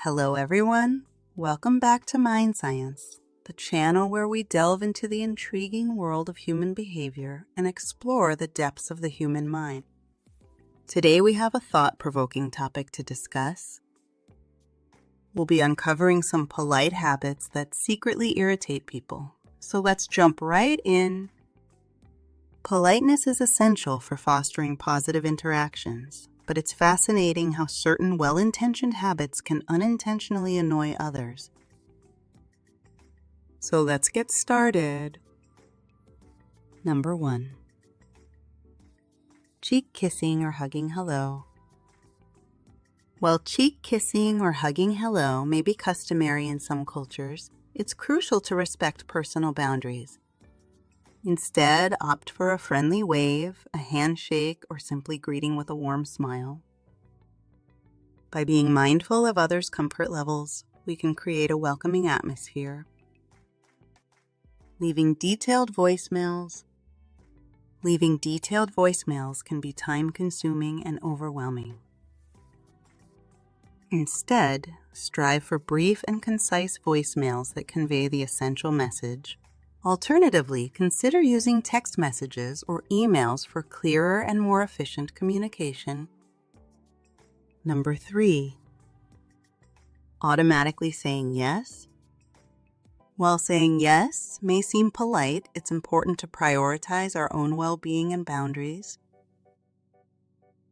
Hello, everyone. Welcome back to Mind Science, the channel where we delve into the intriguing world of human behavior and explore the depths of the human mind. Today, we have a thought-provoking topic to discuss. We'll be uncovering some polite habits that secretly irritate people. So let's jump right in. Politeness is essential for fostering positive interactions. But it's fascinating how certain well-intentioned habits can unintentionally annoy others. So let's get started. Number 1. Cheek kissing or hugging hello. While cheek kissing or hugging hello may be customary in some cultures, it's crucial to respect personal boundaries. Instead, opt for a friendly wave, a handshake, or simply greeting with a warm smile. By being mindful of others' comfort levels, we can create a welcoming atmosphere. Leaving detailed voicemails can be time-consuming and overwhelming. Instead, strive for brief and concise voicemails that convey the essential message. Alternatively, consider using text messages or emails for clearer and more efficient communication. Number 3. Automatically saying yes. While saying yes may seem polite, it's important to prioritize our own well-being and boundaries.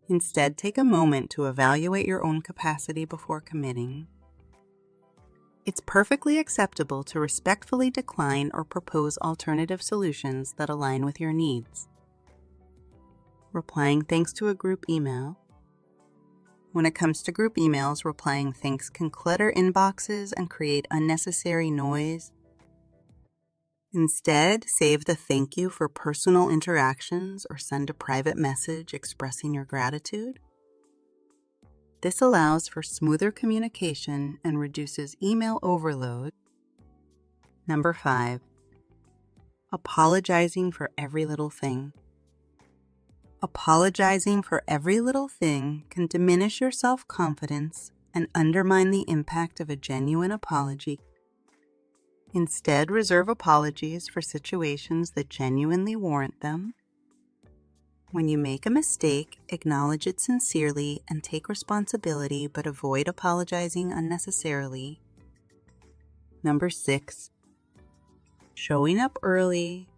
Instead, take a moment to evaluate your own capacity before committing. It's perfectly acceptable to respectfully decline or propose alternative solutions that align with your needs. Replying thanks to a group email. When it comes to group emails, replying thanks can clutter inboxes and create unnecessary noise. Instead, save the thank you for personal interactions or send a private message expressing your gratitude. This allows for smoother communication and reduces email overload. Number 5. Apologizing for every little thing. Apologizing for every little thing can diminish your self-confidence and undermine the impact of a genuine apology. Instead, reserve apologies for situations that genuinely warrant them. When you make a mistake, acknowledge it sincerely and take responsibility, but avoid apologizing unnecessarily. Number 6. Showing up early.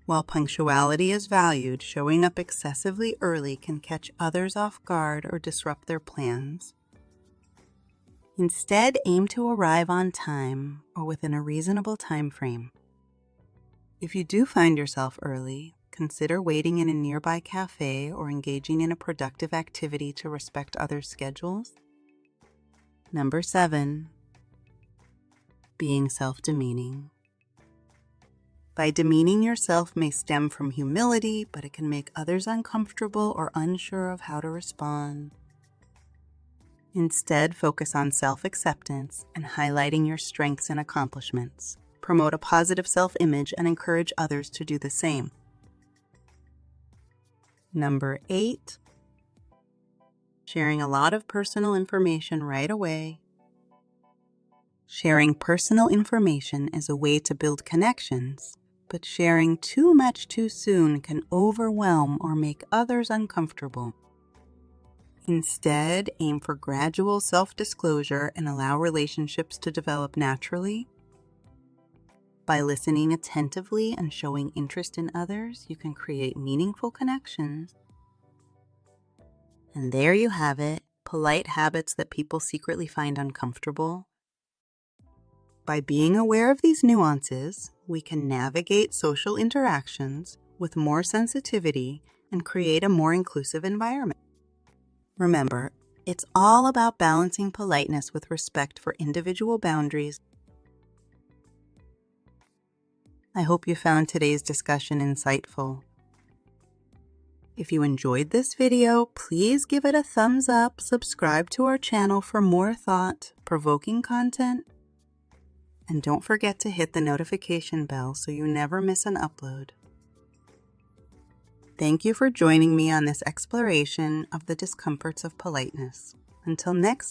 While punctuality is valued, showing up excessively early can catch others off guard or disrupt their plans. Instead, aim to arrive on time or within a reasonable time frame. If you do find yourself early, consider waiting in a nearby cafe or engaging in a productive activity to respect others' schedules. Number 7. Being self-demeaning. By demeaning yourself may stem from humility, but it can make others uncomfortable or unsure of how to respond. Instead, focus on self-acceptance and highlighting your strengths and accomplishments. Promote a positive self-image and encourage others to do the same. Number 8. Sharing a lot of personal information right away. Sharing personal information is a way to build connections, but sharing too much too soon can overwhelm or make others uncomfortable. Instead, aim for gradual self-disclosure and allow relationships to develop naturally. By listening attentively and showing interest in others, you can create meaningful connections. And there you have it, polite habits that people secretly find uncomfortable. By being aware of these nuances, we can navigate social interactions with more sensitivity and create a more inclusive environment. Remember, it's all about balancing politeness with respect for individual boundaries. I hope you found today's discussion insightful. If you enjoyed this video, please give it a thumbs up, subscribe to our channel for more thought-provoking content, and don't forget to hit the notification bell so you never miss an upload. Thank you for joining me on this exploration of the discomforts of politeness. Until next time.